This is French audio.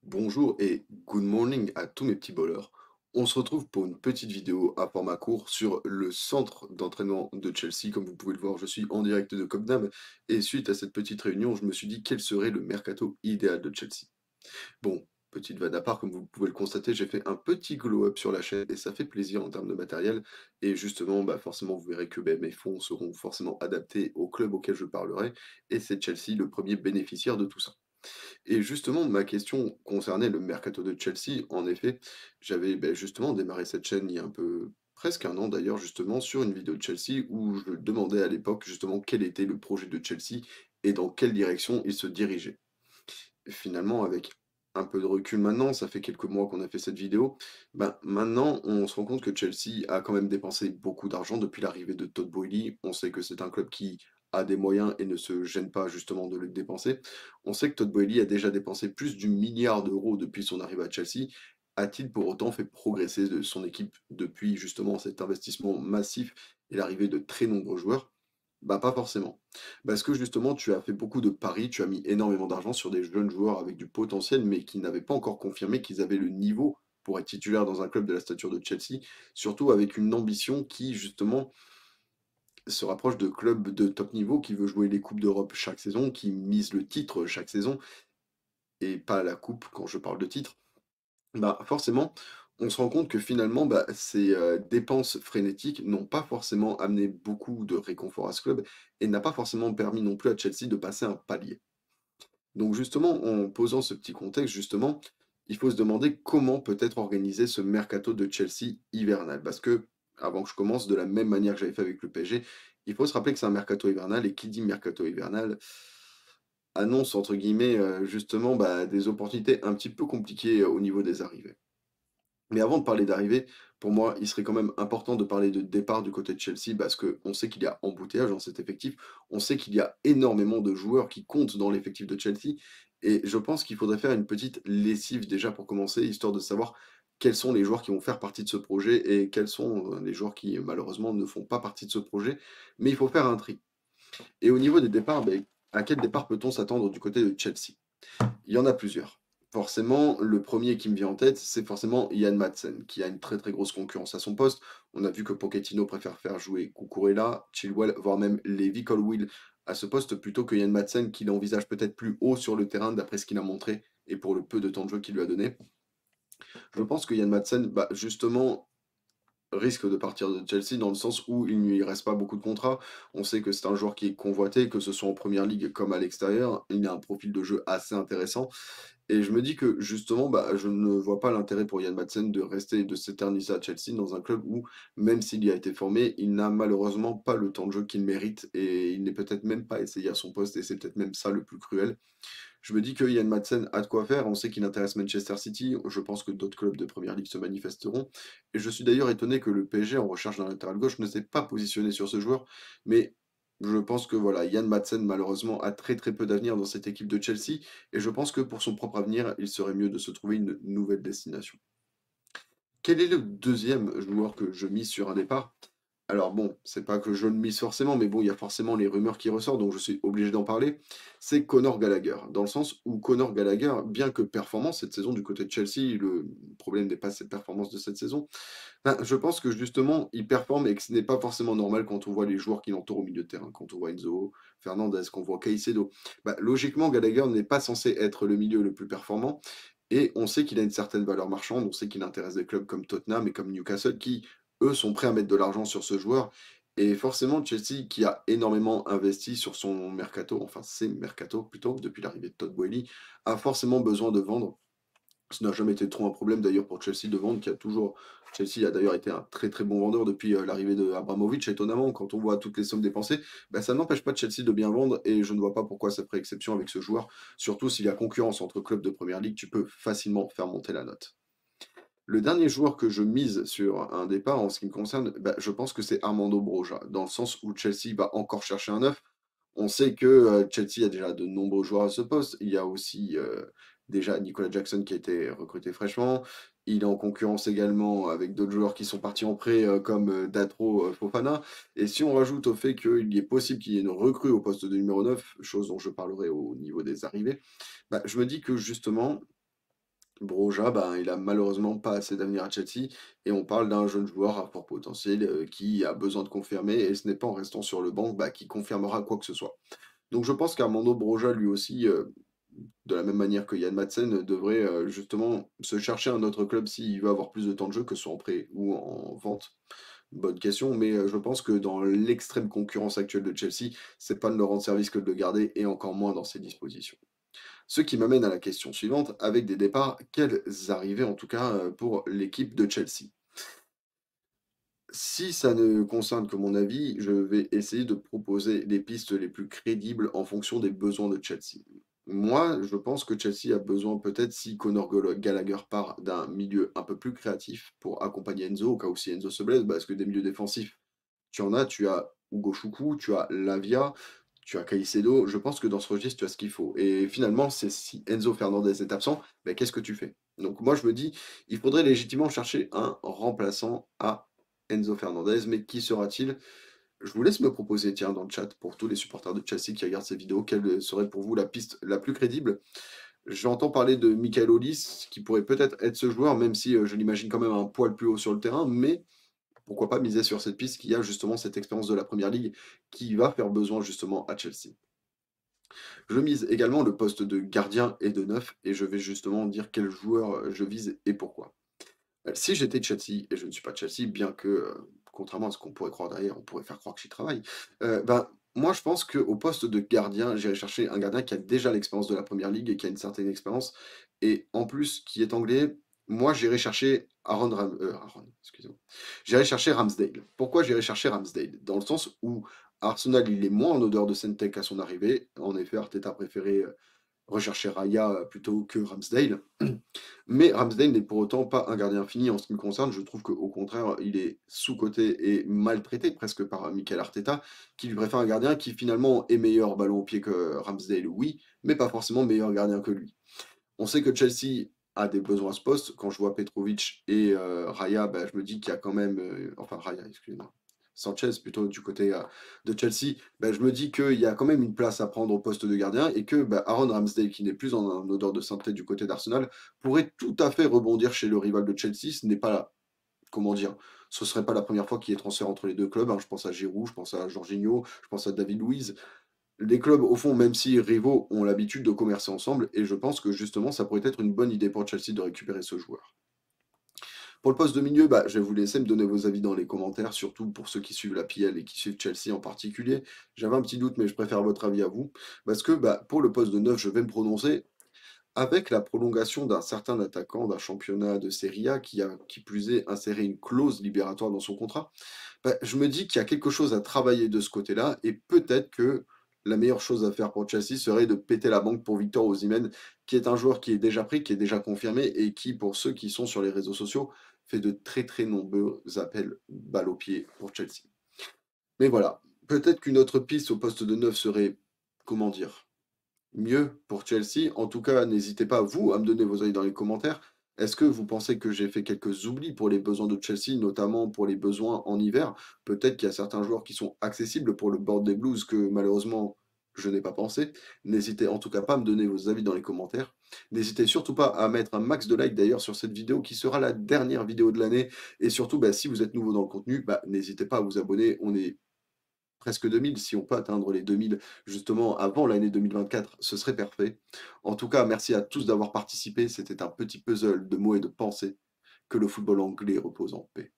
Bonjour et good morning à tous mes petits bowlers. On se retrouve pour une petite vidéo à format court sur le centre d'entraînement de Chelsea. Comme vous pouvez le voir, je suis en direct de Cobham et suite à cette petite réunion, je me suis dit quel serait le mercato idéal de Chelsea. Bon, petite vanne à part, comme vous pouvez le constater, j'ai fait un petit glow-up sur la chaîne et ça fait plaisir en termes de matériel. Et justement, forcément, vous verrez que mes fonds seront forcément adaptés au club auquel je parlerai et c'est Chelsea le premier bénéficiaire de tout ça. Et justement, ma question concernait le mercato de Chelsea. En effet, j'avais justement démarré cette chaîne il y a un peu, presque un an d'ailleurs, justement, sur une vidéo de Chelsea où je demandais à l'époque justement quel était le projet de Chelsea et dans quelle direction il se dirigeait. Et finalement, avec un peu de recul maintenant, ça fait quelques mois qu'on a fait cette vidéo, maintenant on se rend compte que Chelsea a quand même dépensé beaucoup d'argent depuis l'arrivée de Todd Boehly. On sait que c'est un club qui a des moyens et ne se gêne pas justement de le dépenser. On sait que Todd Boehly a déjà dépensé plus du milliard d'euros depuis son arrivée à Chelsea. A-t-il pour autant fait progresser son équipe depuis justement cet investissement massif et l'arrivée de très nombreux joueurs? Pas forcément. Parce que justement, tu as fait beaucoup de paris, tu as mis énormément d'argent sur des jeunes joueurs avec du potentiel, mais qui n'avaient pas encore confirmé qu'ils avaient le niveau pour être titulaires dans un club de la stature de Chelsea, surtout avec une ambition qui, justement, se rapproche de clubs de top niveau, qui veut jouer les Coupes d'Europe chaque saison, qui mise le titre chaque saison, et pas la coupe quand je parle de titre. Forcément, on se rend compte que finalement, ces, dépenses frénétiques n'ont pas forcément amené beaucoup de réconfort à ce club et n'a pas forcément permis non plus à Chelsea de passer un palier. Donc justement, en posant ce petit contexte, justement, il faut se demander comment peut être organisé ce mercato de Chelsea hivernal. Parce que, avant que je commence, de la même manière que j'avais fait avec le PSG, il faut se rappeler que c'est un mercato hivernal et qui dit mercato hivernal annonce entre guillemets, justement, des opportunités un petit peu compliquées, au niveau des arrivées. Mais avant de parler d'arrivée, pour moi, il serait quand même important de parler de départ du côté de Chelsea parce qu'on sait qu'il y a embouteillage dans cet effectif. On sait qu'il y a énormément de joueurs qui comptent dans l'effectif de Chelsea. Et je pense qu'il faudrait faire une petite lessive déjà pour commencer, histoire de savoir quels sont les joueurs qui vont faire partie de ce projet et quels sont les joueurs qui malheureusement ne font pas partie de ce projet. Mais il faut faire un tri. Et au niveau des départs, à quel départ peut-on s'attendre du côté de Chelsea? Il y en a plusieurs. Forcément, le premier qui me vient en tête, c'est forcément Yann Madsen, qui a une très, très grosse concurrence à son poste. On a vu que Pochettino préfère faire jouer Cucurella, Chilwell, voire même Levi Colwill à ce poste plutôt que Yann Madsen, qu'il envisage peut-être plus haut sur le terrain d'après ce qu'il a montré et pour le peu de temps de jeu qu'il lui a donné. Je pense que Yann Madsen, justement, risque de partir de Chelsea dans le sens où il ne lui reste pas beaucoup de contrats. On sait que c'est un joueur qui est convoité, que ce soit en première ligue comme à l'extérieur. Il a un profil de jeu assez intéressant. Et je me dis que justement, je ne vois pas l'intérêt pour Yann Madsen de rester et de s'éterniser à Chelsea dans un club où, même s'il y a été formé, il n'a malheureusement pas le temps de jeu qu'il mérite et il n'est peut-être même pas essayé à son poste et c'est peut-être même ça le plus cruel. Je me dis que Yann Madsen a de quoi faire. On sait qu'il intéresse Manchester City. Je pense que d'autres clubs de première ligue se manifesteront. Et je suis d'ailleurs étonné que le PSG, en recherche d'un latéral gauche, ne s'est pas positionné sur ce joueur. Mais je pense que voilà, Yann Madsen, malheureusement, a très très peu d'avenir dans cette équipe de Chelsea. Et je pense que pour son propre avenir, il serait mieux de se trouver une nouvelle destination. Quel est le deuxième joueur que je mise sur un départ? Alors bon, c'est pas que je le mise forcément, mais bon, il y a forcément les rumeurs qui ressortent, donc je suis obligé d'en parler. C'est Conor Gallagher, dans le sens où Conor Gallagher, bien que performant cette saison du côté de Chelsea, le problème n'est pas cette performance de cette saison. Je pense que justement, il performe et que ce n'est pas forcément normal quand on voit les joueurs qui l'entourent au milieu de terrain, quand on voit Enzo, Fernandez, qu'on voit Caicedo. Logiquement, Gallagher n'est pas censé être le milieu le plus performant, et on sait qu'il a une certaine valeur marchande, on sait qu'il intéresse des clubs comme Tottenham et comme Newcastle qui, eux, sont prêts à mettre de l'argent sur ce joueur. Et forcément, Chelsea, qui a énormément investi sur son mercato, enfin ses mercato plutôt, depuis l'arrivée de Todd Boehly, a forcément besoin de vendre. Ce n'a jamais été trop un problème d'ailleurs pour Chelsea de vendre, qui a toujours Chelsea a d'ailleurs été un très, très bon vendeur depuis, l'arrivée de Abramovich. Étonnamment, quand on voit toutes les sommes dépensées, ça n'empêche pas Chelsea de bien vendre et je ne vois pas pourquoi ça ferait exception avec ce joueur. Surtout s'il y a concurrence entre clubs de première ligue, tu peux facilement faire monter la note. Le dernier joueur que je mise sur un départ en ce qui me concerne, je pense que c'est Armando Broja, dans le sens où Chelsea va encore chercher un neuf. On sait que, Chelsea a déjà de nombreux joueurs à ce poste. Il y a aussi, déjà Nicolas Jackson qui a été recruté fraîchement. Il est en concurrence également avec d'autres joueurs qui sont partis en prêt, comme, Datro, Fofana et si on rajoute au fait qu'il est possible qu'il y ait une recrue au poste de numéro 9, chose dont je parlerai au niveau des arrivées, je me dis que justement Broja, ben, il a malheureusement pas assez d'avenir à Chelsea et on parle d'un jeune joueur à fort potentiel, qui a besoin de confirmer et ce n'est pas en restant sur le banc, bah, qu'il confirmera quoi que ce soit. Donc je pense qu'Armando Broja lui aussi, de la même manière que Yann Madsen, devrait, justement se chercher un autre club s'il veut avoir plus de temps de jeu, que ce soit en prêt ou en vente. Bonne question, mais je pense que dans l'extrême concurrence actuelle de Chelsea, c'est pas de leur rendre service que de le garder et encore moins dans ces dispositions. Ce qui m'amène à la question suivante, avec des départs, quelles arrivées en tout cas, pour l'équipe de Chelsea? Si ça ne concerne que mon avis, je vais essayer de proposer les pistes les plus crédibles en fonction des besoins de Chelsea. Moi, je pense que Chelsea a besoin peut-être, si Gallagher part, d'un milieu un peu plus créatif pour accompagner Enzo, au cas où si Enzo se blesse, parce que des milieux défensifs, tu en as, tu as Hugo Choukou, tu as Lavia, tu as Caicedo. Je pense que dans ce registre, tu as ce qu'il faut. Et finalement, c'est si Enzo Fernandez est absent, ben, qu'est-ce que tu fais? Donc moi, je me dis, il faudrait légitimement chercher un remplaçant à Enzo Fernandez, mais qui sera-t-il? Je vous laisse me proposer, tiens, dans le chat, pour tous les supporters de Chelsea qui regardent ces vidéos, quelle serait pour vous la piste la plus crédible? J'entends parler de Michael Olise, qui pourrait peut-être être ce joueur, même si je l'imagine quand même un poil plus haut sur le terrain, mais pourquoi pas miser sur cette piste qui a justement cette expérience de la Première Ligue qui va faire besoin justement à Chelsea. Je mise également le poste de gardien et de neuf, et je vais justement dire quel joueur je vise et pourquoi. Si j'étais Chelsea, et je ne suis pas Chelsea, bien que, contrairement à ce qu'on pourrait croire derrière, on pourrait faire croire que j'y travaille, ben, moi je pense qu'au poste de gardien, j'irai chercher un gardien qui a déjà l'expérience de la Première Ligue et qui a une certaine expérience et en plus qui est anglais. Moi j'irai chercher Aaron, excusez-moi. J'irai chercher Ramsdale. Pourquoi j'irai chercher Ramsdale? Dans le sens où Arsenal, il est moins en odeur de Saint-Étienne à son arrivée. En effet, Arteta préférait, rechercher Raya, plutôt que Ramsdale. Mais Ramsdale n'est pour autant pas un gardien fini en ce qui me concerne. Je trouve qu'au contraire, il est sous-coté et maltraité presque par Mikel Arteta, qui lui préfère un gardien qui finalement est meilleur ballon au pied que Ramsdale, oui, mais pas forcément meilleur gardien que lui. On sait que Chelsea a des besoins à ce poste. Quand je vois Petrovic et Raya, bah, je me dis qu'il y a quand même, enfin Raya, excusez-moi, Sanchez plutôt du côté de Chelsea, bah, je me dis qu'il y a quand même une place à prendre au poste de gardien et que bah, Aaron Ramsdale, qui n'est plus en odeur de sainteté du côté d'Arsenal, pourrait tout à fait rebondir chez le rival de Chelsea. Ce n'est pas, comment dire, ce serait pas la première fois qu'il est transféré entre les deux clubs, hein. Je pense à Giroud, je pense à Jorginho, je pense à David Luiz. Les clubs, au fond, même si rivaux, ont l'habitude de commercer ensemble et je pense que justement, ça pourrait être une bonne idée pour Chelsea de récupérer ce joueur. Pour le poste de milieu, bah, je vais vous laisser me donner vos avis dans les commentaires, surtout pour ceux qui suivent la PL et qui suivent Chelsea en particulier. J'avais un petit doute, mais je préfère votre avis à vous. Parce que bah, pour le poste de neuf, je vais me prononcer avec la prolongation d'un certain attaquant d'un championnat de Serie A qui a, qui plus est, inséré une clause libératoire dans son contrat. Bah, je me dis qu'il y a quelque chose à travailler de ce côté-là et peut-être que la meilleure chose à faire pour Chelsea serait de péter la banque pour Victor Osimhen, qui est un joueur qui est déjà pris, qui est déjà confirmé et qui, pour ceux qui sont sur les réseaux sociaux, fait de très très nombreux appels balle au pied pour Chelsea. Mais voilà, peut-être qu'une autre piste au poste de neuf serait, comment dire, mieux pour Chelsea. En tout cas, n'hésitez pas, vous, à me donner vos avis dans les commentaires. Est-ce que vous pensez que j'ai fait quelques oublis pour les besoins de Chelsea, notamment pour les besoins en hiver? Peut-être qu'il y a certains joueurs qui sont accessibles pour le board des Blues que malheureusement je n'ai pas pensé. N'hésitez en tout cas pas à me donner vos avis dans les commentaires. N'hésitez surtout pas à mettre un max de likes d'ailleurs sur cette vidéo qui sera la dernière vidéo de l'année. Et surtout, bah, si vous êtes nouveau dans le contenu, bah, n'hésitez pas à vous abonner. On est presque 2000, si on peut atteindre les 2000 justement avant l'année 2024, ce serait parfait. En tout cas, merci à tous d'avoir participé. C'était un petit puzzle de mots et de pensées. Que le football anglais repose en paix.